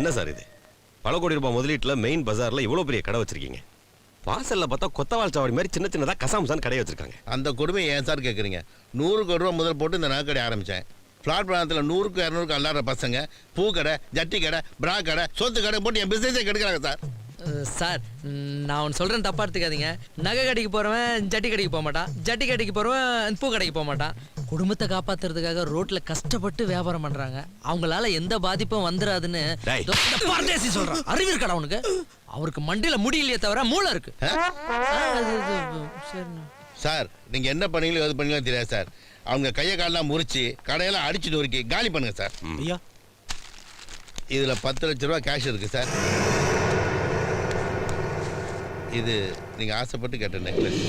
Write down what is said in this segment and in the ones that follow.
என்ன சார் இது? பல கோடி ரூபாய் முதலீட்டுல மெயின் பஜார்ல இவ்வளவு பெரிய கடை வச்சிருக்கீங்க. வாசல்ல பார்த்தா கொத்தவால் சாவடி மாதிரி சின்ன சின்னதா கசாமுசான் கடை வச்சிருக்காங்க. அந்த கொடுமை ஏன் சார் கேட்குறீங்க? 100 கோடி ரூபா முதல் போட்டு இந்த நகைக்கடை ஆரம்பித்தேன். ஃப்ளாட் பிராணத்தில் 100க்கு 200க்கு அல்லாத பசங்க பூ கடை, ஜட்டி கடை, பிரா கடை, சொத்து கடை போட்டு என் பிஸ்னஸே கெடுக்கிறாங்க சார். சார் நான் ஒன்று சொல்கிறேன், தப்பா எடுத்துக்காதீங்க. நகை கடைக்கு போகிறவன் ஜட்டி கடைக்கு போக மாட்டான், ஜட்டி கடைக்கு போகிறவன் பூ கடைக்கு போக மாட்டான். குடும்பத்தை காப்பாத்துறதுக்காக ரோட்ல கஷ்டப்பட்டு வியாபாரம் பண்றாங்க. அவங்களால எந்த பாதிப்பும் வந்துடாதுன்னு பரதேசி சொல்றான். அறிவு இருக்கடா அவனுக்கு? அவருக்கு மண்டியில முடியலையே தவிர மூளை இருக்கு. சார் நீங்க என்ன பண்ணீங்களோ எது பண்ணீங்களோ தெரியாது சார். அவங்க கையை காலெல்லாம் முறிச்சு கடையெல்லாம் அடிச்சு நொறுக்கி காலி பண்ணுங்க சார். ஐயா இதுல 10 லட்சம் ரூபாய் கேஷ் இருக்கு சார். இது நீங்க ஆசைப்பட்டு கேட்ட நெக்லஸ்.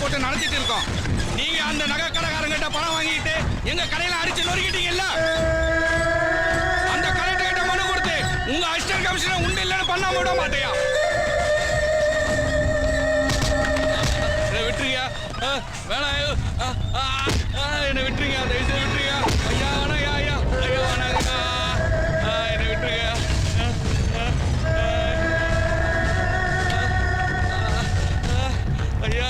போட்டு நடத்திட்டு இருக்கோம். நீங்க அந்த நகை கடைக்காரங்கிட்ட பணம் வாங்கிட்டு எங்க கடையில அடிச்சு நொறுக்கிட்டீங்கல்ல, அந்த கலெக்டர் கிட்ட மனு கொடுத்து உங்க அசிஸ்டன்ட் கமிஷனர் உண்டு இல்லைன்னு பண்ணாம விட மாட்டேயா? விட்டுருங்க, வேணாம், என்ன விட்டுருங்க, தயவுசெய்து விட்டுருங்க. ஐயா வேணாம், ஐயா ஐயா வேணாங்க, என்ன விட்டுருங்க. ஐயா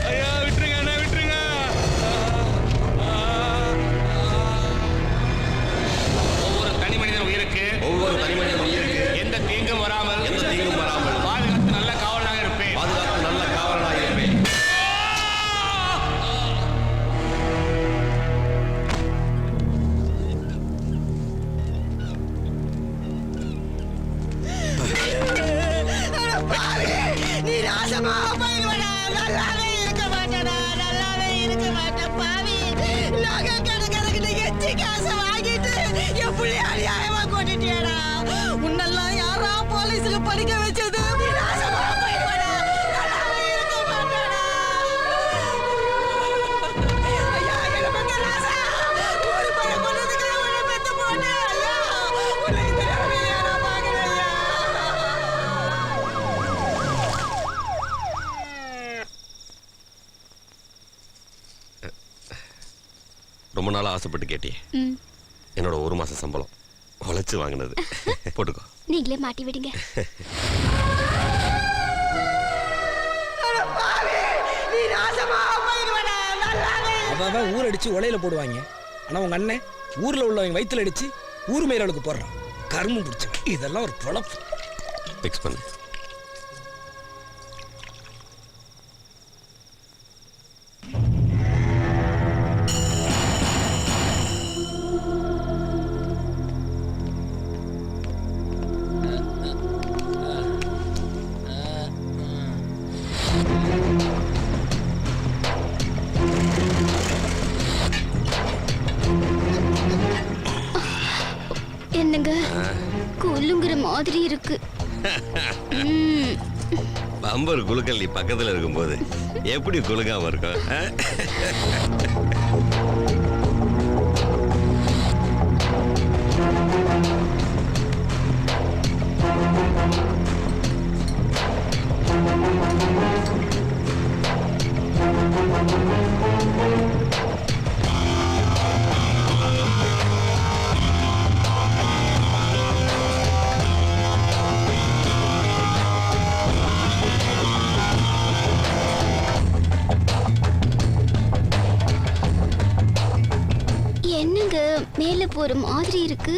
ஐயா விட்டுருங்க, என்ன விட்டுருங்க. ஒவ்வொரு தனி மனிதன் உயிருக்கு எந்த தீங்கும் வராமல் பாதுகாத்து நல்ல காவலனாக இருப்பேன். நீ ராசமா போயிடுவடா. நல்லாவே இருக்க மாட்டேடா, நல்லாவே இருக்க மாட்டேன் பாவி. நகை கடைக்காரங்கிட்ட எச்சி காசை வாங்கிட்டு என் புள்ளைய அநியாயமா கொண்டுட்டியடா. உன்னெல்லாம் யாரா போலீஸ்ல படிக்க வச்சது? நீ ராசமா போயிடுவடா, நல்லாவே இருக்க மாட்டேடா. ஐயா என்ன பண்ண ராசா? ஒரு பையன் கொண்டதுக்கு உன்னை பெத்து போட்டு ஐயா உன்னை இந்த நிலைமையில நான் பார்க்கிறேன் ஐயா. ரொம்ப நாளா ஆசைப்பட்டு கேட்டியே. என்னோட 1 மாசம் சம்பளம் உழைச்சு வாங்கினது. போட்டுக்கோ. நீங்களே மாட்டி விடுங்க. அவன் ஊர் அடிச்சு உலையில போடுவாங்க. ஆனா உங்க அண்ணன் ஊர்ல உள்ளவங்க வயிற்றுல அடிச்சு ஊர் மேலுக்கு போடுறான். கரும்பு பிடிச்சவன். இதெல்லாம் ஒரு பொழப்பு. பிக்ஸ் பண்ணு. என்னங்க குலுங்குற மாதிரி இருக்கு. பம்பர் குலுக்கல் நீ பக்கத்துல இருக்கும்போது எப்படி குலுக்காம இருக்கும்? என்னங்க மேல போற மாதிரி இருக்கு?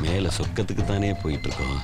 மேல சொக்கத்துக்கு தானே போயிட்டு இருக்கோம்.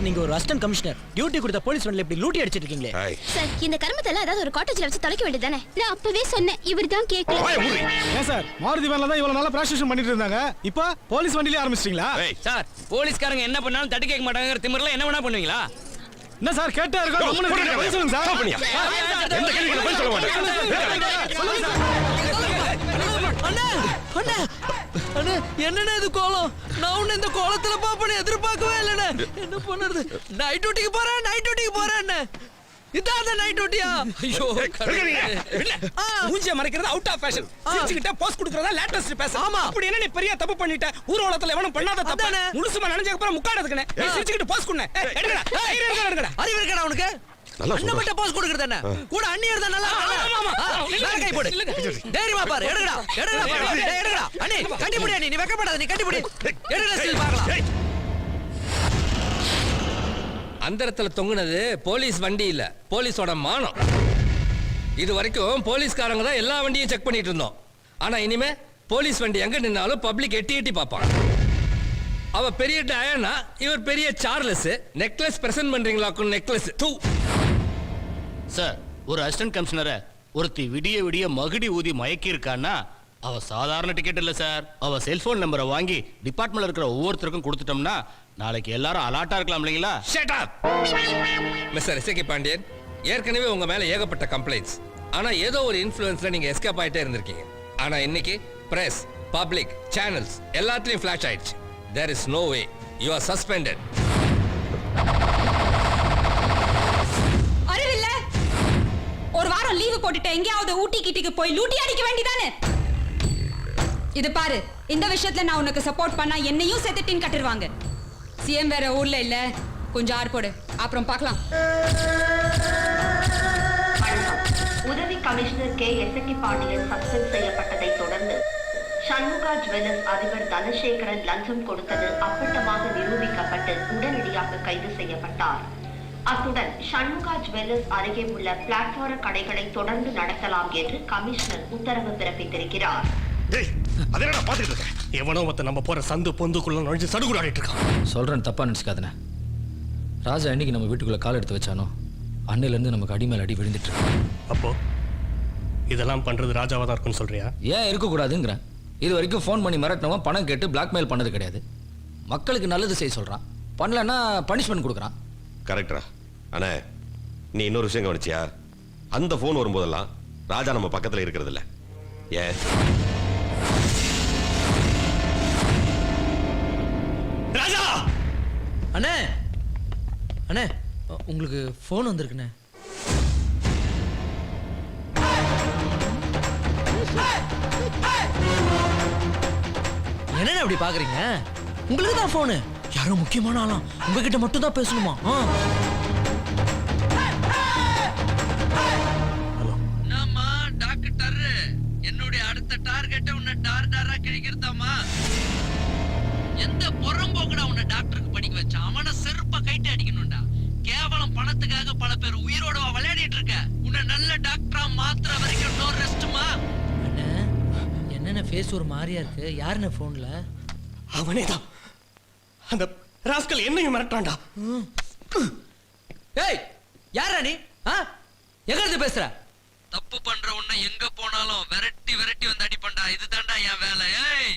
சார் நீங்க ஒரு அசிஸ்டன்ட் கமிஷனர் டியூட்டி கொடுத்த போலீஸ் வண்டில இப்படி லூட்டி அடிச்சிட்டு இருக்கீங்களே. ஏய், சார் இந்த கருமத்தெல்லாம் ஏதாவது ஒரு காட்டேஜ்ல வச்சு தொலைக்க வேண்டியதானே? நான் அப்பவே சொன்னேன், இவர்தான் கேட்கல. வாயை மூடு. ஏன் சார் மாருதி வேன்ல தான் இவ்வளவு நாளா பிராக்டிஸ் பண்ணிட்டு இருந்தாங்க, இப்போ போலீஸ் வண்டியிலே ஆரம்பிச்சிட்டீங்களா? ஏய், சார் போலீஸ்காரங்க என்ன பண்ணாலும் தட்டி கேட்க மாட்டாங்க, திமிரல என்ன வேணா பண்ணுவீங்களா? என்ன சார் கேட்டே இருக்கோம், கம்முனு இருக்கீங்க. பதில் சொல்லுங்க சார். stop பண்ணியா? எந்த கேள்விக்கு பதில் சொல்ல மாட்டேன். சொல்லுங்க சார். அண்ணா அண்ணா அண்ணா என்னண்ணே இது கோலம்? நான் உன்னை இந்த கோலத்துல பாப்பேன்னு எதிர்பார்க்கவே இல்லைண்ணே. என்ன பண்ணுறது? நைட் டியூட்டிக்கு போறேன் அண்ணே. இதான் அந்த நைட் டியூட்டியா? ஐயோ மூஞ்சிய மறைக்கிறது அவுட் ஆஃப் ஃபேஷன். சிரிச்சுக்கிட்ட போஸ்ட் கொடுக்கறதா லேட்டஸ்ட் ஃபேஷன். ஆமா. அப்படி என்ன நீ பெரிய தப்பு பண்ணிட்ட? ஊர்வலத்துல எவனும் பண்ணாத தப்பு. அதானே. முழுசுமா நனைஞ்சதுக்கு அப்புறம் முக்காடதுக்குனே. நீ சிரிச்சுக்கிட்டு போஸ்ட் கொடுனே. எடுங்கடா. எடுங்கடா. அறிவு இருக்கடா உனக்கு? நல்லா அண்ணன் மட்டும் போஸ் கொடுக்கறது என்ன? கூட அண்ணியர் தான் நல்லா இருக்காங்க. மேல கை போடு. தைரியமா பாரு. எடுங்கடா. பாரு. எடுங்கடா. அண்ணி கட்டி புடி அண்ணி. நீ வெக்கப்படாத. நீ கட்டி புடி. எடுடா ஸ்டில் பார்க்கலாம். அந்தரத்துல தொங்குனது போலீஸ் வண்டி இல்ல, போலீஸோட மானம். இது வரைக்கும் போலீஸ்காரங்க தான் எல்லா வண்டியும் செக் பண்ணிட்டு இருந்தோம். ஆனா இனிமே போலீஸ் வண்டி எங்க நின்னாலும் பப்ளிக் எட்டி எட்டி பார்ப்பான். அவ பெரிய டயானா, இவர் பெரிய சார்லஸ். நெக்லஸ் பிரசன்ட் பண்றீங்களா? நெக்லஸ் தூ. சார், ஒரு அசிஸ்டன்ட் கமிஷனரை ஒருத்தி விடிய விடிய மகுடி ஊதி மயக்கி இருக்கான்னா அவ சாதாரண டிக்கெட் இல்ல சார். அவ செல்போன் நம்பரை வாங்கி டிபார்ட்மெண்ட்ல இருக்கிற ஒவ்வொருத்தருக்கும் கொடுத்துட்டோம்னா நாளைக்கு எல்லாரும் அலர்ட்டா இருக்கலாம் இல்லைங்களா? Shut up mister S K Pandian. ஏற்கனவே உங்க மேல ஏகப்பட்ட கம்ப்ளைண்ட்ஸ். ஆனா ஏதோ ஒரு இன்ஃப்ளூயன்ஸ்ல நீங்க எஸ்கேப் ஆயிட்டே இருந்திருக்கீங்க. ஆனா இன்னைக்கு பிரஸ், பப்ளிக், சேனல்ஸ் எல்லாத்துலயும் ஃபிளாஷ் ஆயிடுச்சு. There is no way. You are suspended. அறிவில்ல, ஒரு வாரம் லீவு போட்டுட்டு எங்கேயாவது ஊட்டி கிட்டிக்கு போய் லூட்டி அடிக்க வேண்டியதானே? இது பாரு, இந்த விஷயத்துல நான் உனக்கு சப்போர்ட் பண்ணா என்னையும் செத்துட்டின்னு கட்டிடுவாங்க. சிஎம் வேற ஊர்ல இல்ல, கொஞ்சம் ஆறு போடு, அப்புறம் பார்க்கலாம். உதவி commissioner K S Pandian suspend செய்யப்பட்டதை தொடர்ந்து சண்முகா ஜுவல்லர்ஸ் அதிபர் தனசேகரன் லஞ்சம் கொடுத்தது அப்பட்டமாக நிரூபிக்கப்பட்டு உடனடியாக கைது செய்யப்பட்டார். அத்துடன் சண்முகா ஜுவல்லர்ஸ் அருகே உள்ள பிளாட்பார கடைகளை தொடர்ந்து நடத்தலாம் என்று கமிஷனர் உத்தரவு பிறப்பித்திருக்கிறார். எவனோ மத்த நம்ம போற சந்து பொந்துக்குள்ள நுழைஞ்சு சடுகுடாடிட்டு இருக்கான். சொல்றேன், தப்பா நினைச்சுக்காதனே. ராஜா என்னைக்கு நம்ம வீட்டுக்குள்ள கால் எடுத்து வச்சானோ அன்னையில இருந்து நமக்கு அடி மேல அடி விழுந்துட்டு இருக்கு. அப்போ இதெல்லாம் பண்றது ராஜாவா தான் இருக்குன்னு சொல்றியா? ஏன் இருக்கக்கூடாதுங்கிறேன். இது வரைக்கும் ஃபோன் பண்ணி மிரட்டினவன் பணம் கேட்டு பிளாக்மெயில் பண்ணது கிடையாது. மக்களுக்கு நல்லது செய்ய சொல்றான், பண்ணலன்னா பனிஷ்மெண்ட் கொடுக்குறான். கரெக்டரா? அண்ணே, நீ இன்னொரு விஷயம் கவனிச்சியா? அந்த போன் வரும்போதெல்லாம் ராஜா நம்ம பக்கத்துல இருக்கிறது இல்ல. ஏன்? ராஜா! அண்ணே அண்ணே, உங்களுக்கு ஃபோன் வந்திருக்குண்ணே. என்னண்ணே அப்படி பாக்குறீங்க? உங்களுக்கு தான் ஃபோனு. யாரோ முக்கியமான ஆளாம், உங்ககிட்ட மட்டும் தான் பேசணுமா? என்னம்மா டாக்டர், என்னுடைய அடுத்த டார்கெட்டை உன்னை டாரா கிழிக்கிறதாமா? எந்த புறம்போக்குடா உன்னை டாக்டருக்கு படிக்க வச்சான்? அவனை செருப்பா கைட்டு அடிக்கணும்டா. கேவலம் பணத்துக்காக பல பேர் உயிரோட விளையாடிட்டு இருக்க. உன்னை நல்ல டாக்டரா மாத்திர வரைக்கும் நோ ரெஸ்ட்மா. என்னென்ன ஃபேஸ் ஒரு மாதிரியா இருக்கு? யாருன்னு போன்ல? அவனேதான். அந்த ராஸ்கல் என்னையும் மிரட்டான்டா. ஏய், யாரா நீ? எங்க இருந்து பேசுற? தப்பு பண்ற உன்னை எங்க போனாலும் விரட்டி விரட்டி வந்து அடிப்பண்டா. இதுதான்டா என் வேலை. ஏய்,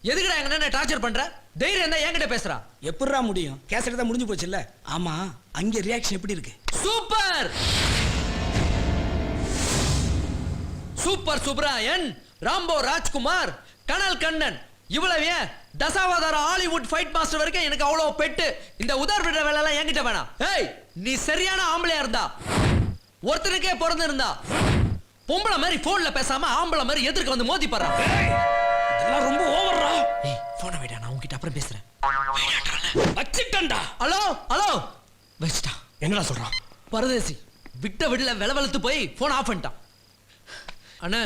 எதுக்குடா எங்க டார்ச்சர் பண்ற? தைரியம் தான் என்கிட்ட பேசுறா. எப்படிடா முடியும்? கேசட் தான் முடிஞ்சு போச்சுல்ல. ஆமா, அங்க ரியாக்ஷன் எப்படி இருக்கு? Super super Subrayan, Rambo Rajkumar, கனல் கண்ணன், இவ்வளவு ஏன் தசாவதார ஹாலிவுட் ஃபைட் மாஸ்டர் வரைக்கும் எனக்கு அவ்வளவு பெட்டு. இந்த உதார் விடுற வேலை எல்லாம் என்கிட்ட வேணாம். ஏய், நீ சரியான ஆம்பளையா இருந்தா, ஒருத்தனுக்கே பிறந்து இருந்தா, பொம்பளை மாதிரி போன்ல பேசாம ஆம்பளை மாதிரி எதிர்க்க வந்து மோதி பாரு. இதெல்லாம் ரொம்ப ஓவர்ரா. ஏய், போனை வைடா, நான் உன்கிட்ட அப்புறம் பேசுறேன். வச்சிட்டேன்டா. ஹலோ ஹலோ, வெச்சிட்டா. என்னடா சொல்றான்? பரதேசி விட்ட விடல வெளவெளுத்து போய் போன் ஆஃப் பண்ணிட்டான். அண்ணா,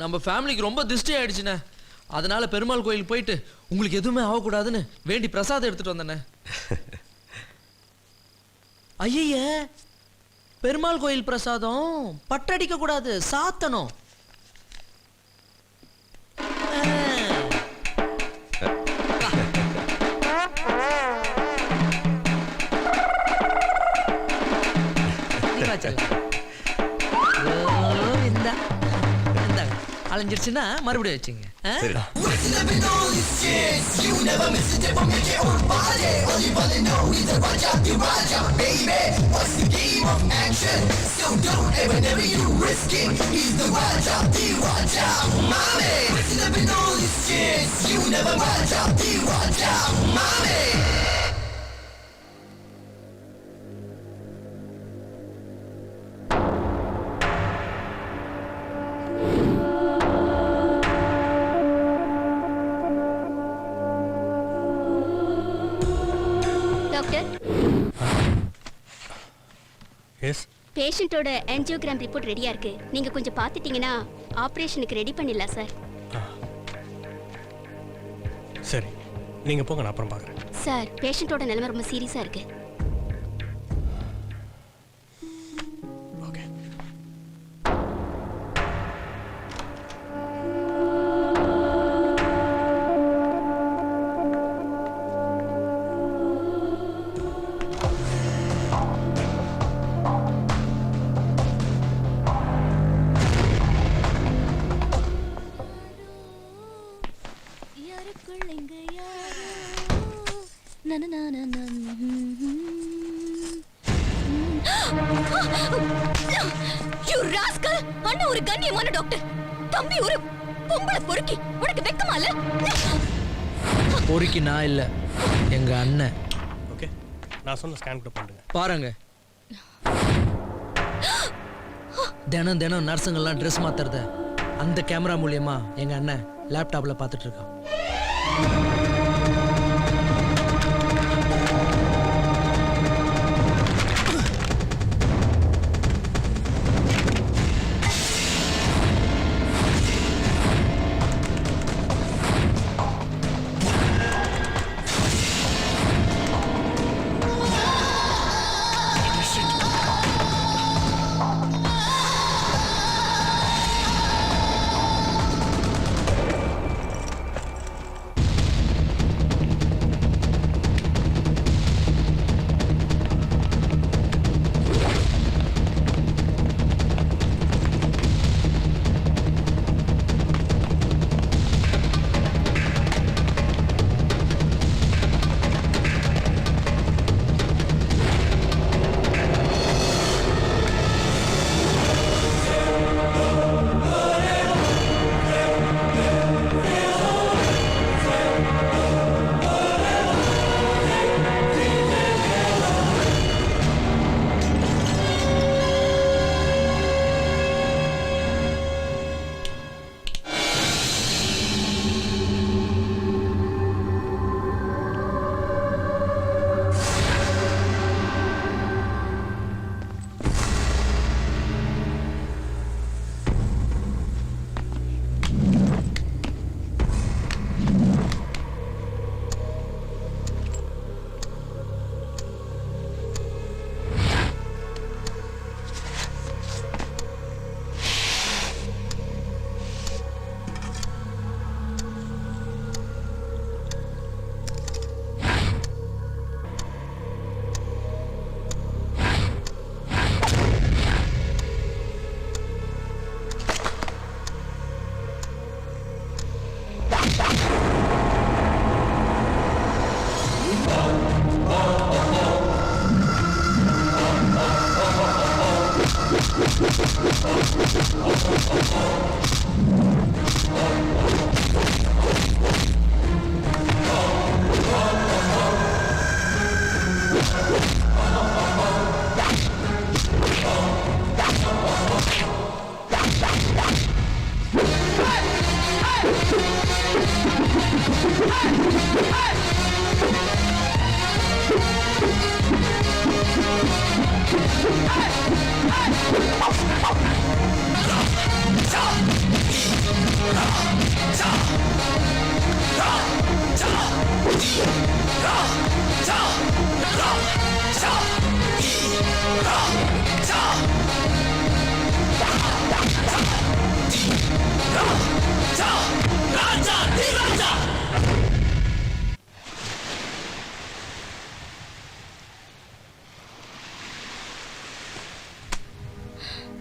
நம்ம ஃபேமிலிக்கு ரொம்ப திருஷ்டி ஆயிடுச்சுண்ணே. அதனால பெருமாள் கோயிலுக்கு போயிட்டு உங்களுக்கு எதுவுமே ஆகக்கூடாதுன்னு வேண்டி பிரசாதம் எடுத்துட்டு வந்தேண்ணே. ஐய, பெருமாள் கோயில் பிரசாதம் பட்டடிக்க கூடாது, சாத்தணும். அலைஞ்சிருச்சுன்னா மறுபடியும் வச்சுங்க. சரிடா. டாக்டர், எஸ் பேஷண்ட்டோட ஆஞ்சியோகிராம் ரிப்போர்ட் ரெடியா இருக்கு. நீங்க கொஞ்சம் பார்த்துட்டீங்கன்னா ஆபரேஷனுக்கு ரெடி பண்ணிடலாம் சார். சரி, நீங்க போங்க, நான் அப்புறம் பார்க்குறேன். சார், பேஷண்ட்டோட நிலைமை ரொம்ப சீரியஸா இருக்கு. ஓகே. You rascal! அண்ணா ஒரு கண்ணியமான டாக்டர். தம்பி ஒரு பொம்பளை பொறுக்கி. உனக்கு வெக்கமா இல்ல? பொறுக்கி நான் இல்ல, எங்க அண்ணன். ஓகே, நான் சொன்ன ஸ்கேன் கூட பண்ணுங்க. பாருங்க, தினம் தினம் நர்ஸுங்கெல்லாம் ட்ரெஸ் மாத்துறத அந்த கேமரா மூலியமா எங்க அண்ணன் லேப்டாப்ல பார்த்துட்டு இருக்கான்.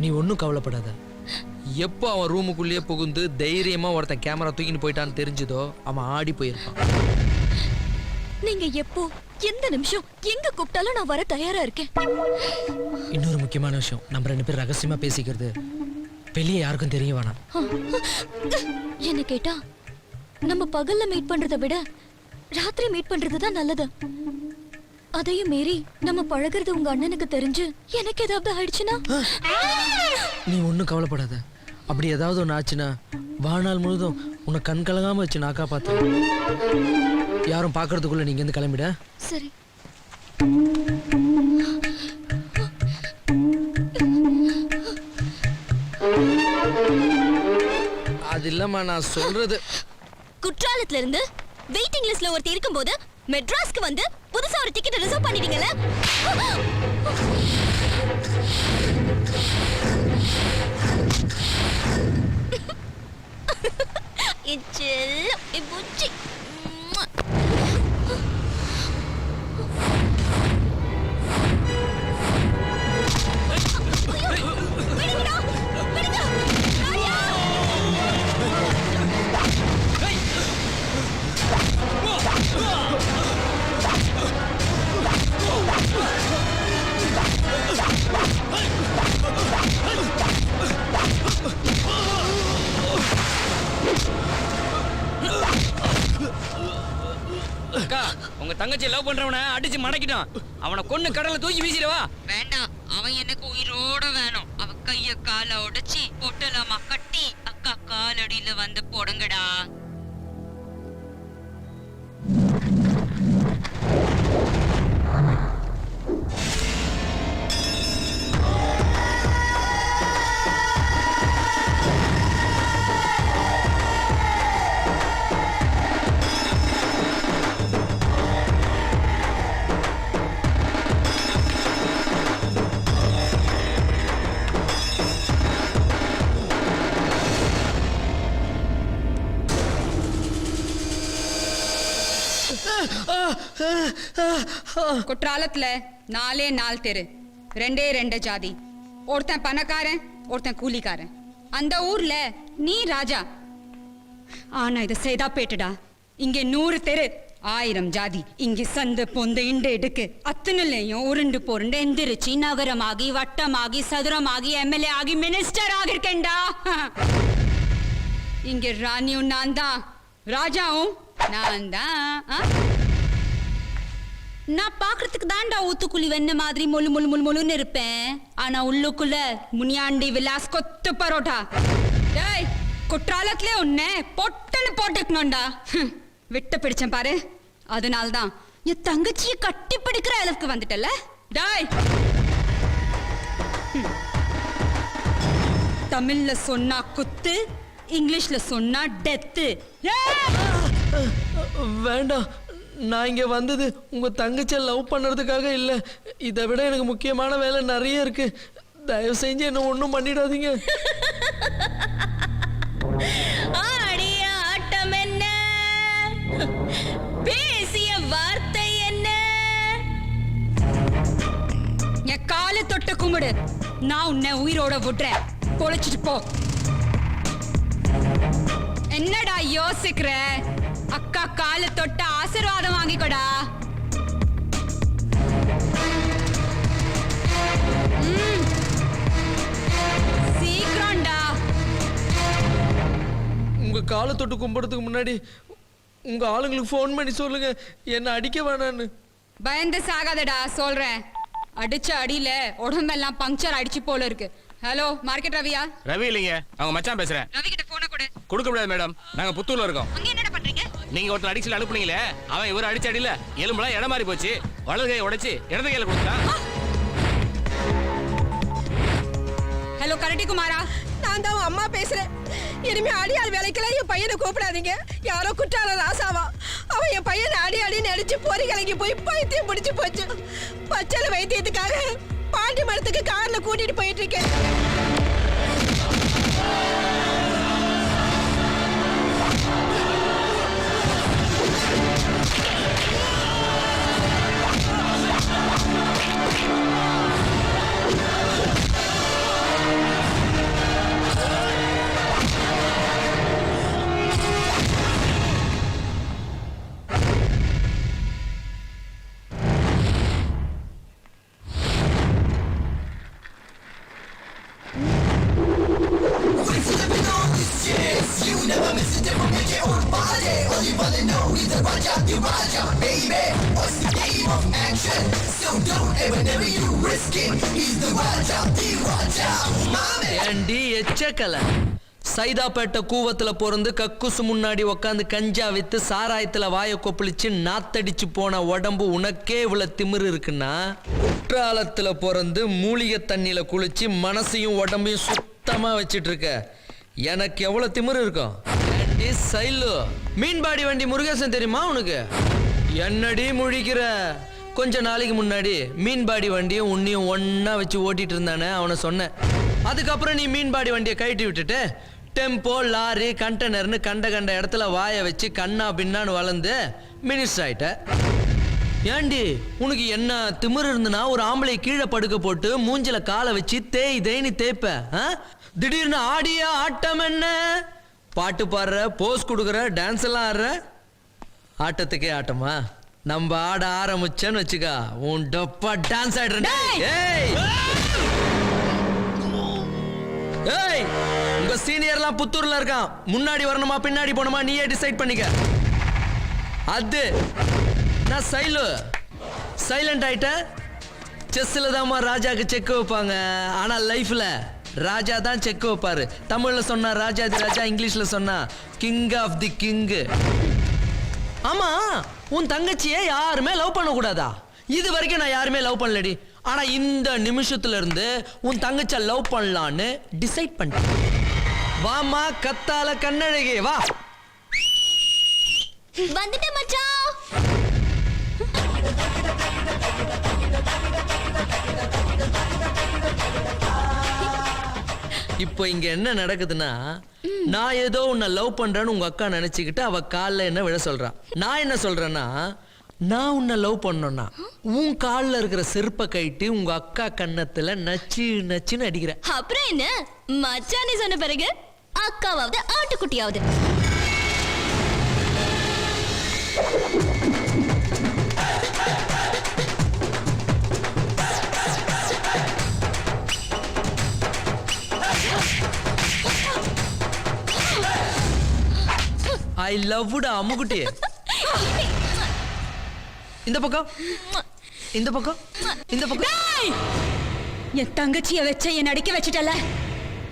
நீ ஒன்றும் கவலைப்படாத, எப்போ அவன் ரூமுக்குள்ளேயே புகுந்து தைரியமா ஒருத்தன் கேமரா தூக்கின்னு போயிட்டான்னு தெரிஞ்சதோ அவன் ஆடி போயிருப்பான். நீங்க எப்போ எந்த நிமிஷம் எங்க கூப்பிட்டாலும் நான் வர தயாரா இருக்கேன். இன்னொரு முக்கியமான விஷயம், நம்ம 2 பேரும் ரகசியமா பேசிக்கிறது வெளியே யாருக்கும் தெரிய வேணாம். என்ன கேட்டா நம்ம பகல்ல மீட் பண்றதை விட ராத்திரி மீட் பண்றது தான் நல்லது. அதையும் மீறி நம்ம பழகிறது உங்க அண்ணனுக்கு தெரிஞ்சு எனக்கு ஏதாவது ஆயிடுச்சுன்னா? நீ ஒன்றும் கவலைப்படாத. அப்படி ஏதாவது ஒன்று ஆச்சுன்னா வாழ்நாள் முழுதும் உன்னை கண் கலங்காம வச்சு நான் காப்பாத்தேன். யாரும் பார்க்கறதுக்குள்ள நீங்க இருந்து கிளம்பிட. சரி. அது இல்லம்மா நான் சொல்றது. குற்றாலத்துல இருந்து வெயிட்டிங் லிஸ்ட்ல ஒருத்தர் இருக்கும்போது மெட்ராஸ்க்கு வந்து புதுசா ஒரு டிக்கெட் ரிசர்வ் பண்ணிட்டீங்கல. புச்சி அக்கா, உங்க தங்கச்சி லவ் பண்றவனை அடிச்சு மடக்கிட்டான். அவனை கொன்னு கடல்ல தூக்கி வீசிடவா? வேண்டாம், அவன் எனக்கு உயிரோட வேணும். அவ கைய கால உடைச்சி பொட்டலாமா கட்டி அக்கா காலடியில வந்து போடுங்கடா. குற்றாலத்துல 4 தெரு, 2 ஜாதி. ஒருத்தன் பணக்காரன், ஒருத்தன் கூலிக்காரன். அந்த ஊர்ல நீ ராஜா. ஆனா இது சேதாப்பேட்டடா. இங்க 100 தெரு, 1000 ஜாதி. இங்க சந்த பொந்த இண்டு எடுக்கு அத்தனையும் உருண்டு பொருண்டு எந்திரிச்சு நகரமாகி வட்டமாகி சதுரமாகி எம்எல்ஏ ஆகி மினிஸ்டர் ஆகிருக்கேன்டா. இங்க ராணியும் நான் தான், ராஜாவும் நான் தான். நான் பாக்குறதுக்கு தாண்டா ஊத்துக்குழி வெண்ண மாதிரி மொழு மொழு மொழு மொழுன்னு இருப்பேன். ஆனா உள்ளுக்குள்ள முனியாண்டி விலாஸ் கொத்து பரோட்டா. டேய், குற்றாலத்திலே உன்னை பொட்டுன்னு போட்டுக்கணும்டா. விட்டு பிடிச்சேன் பாரு. அதனால்தான் என் தங்கச்சியை கட்டி பிடிக்கிற அளவுக்கு வந்துட்டல. டேய், தமிழ்ல சொன்னா குத்து, இங்கிலீஷ்ல சொன்னா டெத்து. வேண்டாம், நான் இங்க வந்தது உங்க தங்கச்சியை லவ் பண்ணுறதுக்காக இல்லை. இதை விட எனக்கு முக்கியமான வேலை நிறைய இருக்கு. தயவு செஞ்சு என்ன ஒன்றும் பண்ணிடாதீங்க. ஆடிய ஆட்டம் என்ன, பேசிய வார்த்தை என்ன? என் காலை தொட்டு கும்பிடு, நான் உன்னை உயிரோட விடுறேன். பொழைச்சிட்டு போ. என்னடா யோசிக்கிற? அக்கா காலை தொட்ட ஆசீர்வாதம் வாங்கிக்கோடா. சீக்கிரம்டா. உங்க காலை தொட்டு கும்பிடுறதுக்கு முன்னாடி உங்க ஆளுங்களுக்கு ஃபோன் பண்ணி சொல்லுங்க என்ன அடிக்க வேணான்னு. பயந்து சாகாதடா, சொல்றேன். அடிச்ச அடியில உடம்பெல்லாம் பங்க்சர் அடிச்சு போல இருக்கு. Hello, market ரவியா? ரவி இல்லைங்க, அவங்க மச்சான் பேசுறேன். ரவி கிட்ட போன கொடு. கொடுக்க முடியாது மேடம், நாங்க புத்தூர்ல இருக்கோம். அங்க என்னடா பண்றீங்க? நீங்க ஒருத்தர் அடிச்சுல அனுப்புனீங்களே, அவன் இவர் அடிச்ச அடியில எலும்புலாம் இடம் மாறி போச்சு. வலது கையை உடைச்சு இடது கையில கொடுத்தான். ஹலோ கரடி குமாரா, நான் தான் அம்மா பேசுறேன். இனிமே அடியாள் வேலைக்கெல்லாம் என் பையனை கூப்பிடாதீங்க. யாரோ குற்றால ராசாவா. அவன் என் பையனை அடி அடின்னு அடிச்சு போரி கலங்கி போய் பைத்தியம் பிடிச்சு போச்சு. பச்சளை வைத்தியத்துக்காக பாண்டி மரத்துக்கு கார்ல கூட்டிட்டு போயிட்டு இருக்கேன். ஏண்டி எச்சக்கலை சைதாப்பேட்டை கூவத்துல பிறந்து கக்குசு முன்னாடி உக்காந்து கஞ்சா வித்து சாராயத்துல வாயை கொப்பளிச்சு நாத்தடிச்சு போன உடம்பு உனக்கே இவ்வளவு திமிரு இருக்குன்னா குற்றாலத்துல பிறந்து மூலிகை தண்ணியில குளிச்சு மனசையும் உடம்பையும் சுத்தமா வச்சிட்டு இருக்க எனக்கு எவ்வளவு திமிரு இருக்கும். ஏண்டி சைலு மீன்பாடி வண்டி முருகேசன் தெரியுமா உனக்கு? என்னடி முழிக்கிற? கொஞ்ச நாளைக்கு முன்னாடி மீன்பாடி வண்டியும் உன்னையும் ஒன்னா வச்சு ஓட்டிட்டு இருந்தானே அவனை சொன்னேன். அதுக்கப்புறம் நீ மீன்பாடி வண்டியை கழட்டி விட்டுட்டு டெம்போ லாரி கண்டெய்னர்னு கண்ட இடத்துல வாயை வச்சு கண்ணா பின்னான்னு வளர்ந்து மினிஸ்டர் ஆயிட்ட. ஏண்டி உனக்கு என்ன திமிரு இருந்துன்னா ஒரு ஆம்பளை கீழே படுக்க போட்டு மூஞ்சில காலை வச்சு தேய் தேய்னு தேய்ப்ப. திடீர்னு ஆடிய ஆட்டம் என்ன? பாட்டு பாடுற, போஸ் கொடுக்குற, டான்ஸ் எல்லாம் ஆடுற. ஆட்டத்துக்கே ஆட்டமா? நம்ம ஆட ஆரம்பிச்சேன்னு வச்சுக்கா உன் டப்பா டான்ஸ் ஆடுறேன். ஏய் ஏய் உங்க சீனியர்லாம் புத்தூர்ல இருக்கான். முன்னாடி வரணுமா பின்னாடி போகணுமா நீயே டிசைட் பண்ணிக்க. அது நான் சைலண்ட் ஆயிட்ட. செஸ்ல தான் ராஜாக்கு செக் வைப்பாங்க, ஆனா லைஃப்ல ராஜா தான் செக் வைப்பாரு. தமிழ்ல சொன்னா ராஜாதி ராஜா, இங்கிலீஷ்ல சொன்னா கிங் ஆஃப் தி கிங். ஆமா உன் தங்கச்சியை யாருமே லவ் பண்ண கூடாதா? இது வரைக்கும் நான் யாருமே லவ் பண்ணலடி. ஆனா இந்த நிமிஷத்துல இருந்து உன் தங்கச்சியை லவ் பண்ணலான்னு டிசைட் பண்ணிட்டேன். வாமா கத்தால கண்ணழகே வா. வந்துட்டேன் மச்சான். இப்போ இங்க என்ன நடக்குதுன்னா, நான் ஏதோ உன்னை லவ் பண்றேன்னு உங்க அக்கா நினைச்சுக்கிட்டு அவ காலில் என்ன விழ சொல்றான். நான் என்ன சொல்றேன்னா, நான் உன்னை லவ் பண்ணோன்னா உன் காலில் இருக்கிற செருப்பை கைட்டு உங்க அக்கா கன்னத்துல நச்சு நச்சுன்னு அடிக்கிறேன். அப்புறம் என்ன மச்சான் நீ சொன்ன பிறகு அக்காவாவது ஆட்டுக்குட்டியாவது. ஐ லவ்டா அம்முக்குட்டி. இந்த பக்கம் இந்த பக்கம் இந்த பக்கம். என் தங்கச்சிய வச்ச என் அடிக்க வச்சிட்டல,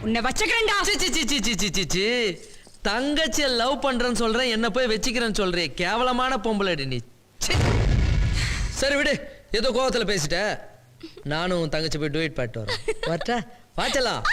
உன்னை வச்சுக்கிறேன்டா. சி தங்கச்சியை லவ் பண்றேன்னு சொல்றேன், என்ன போய் வச்சுக்கிறேன்னு சொல்றேன். கேவலமான பொம்பளை நீ. சரி விடு, ஏதோ கோவத்துல பேசிட்ட. நானும் தங்கச்சி போய் டூயிட் பாட்டு வரேன். வரட்டா? வாச்சலாம்.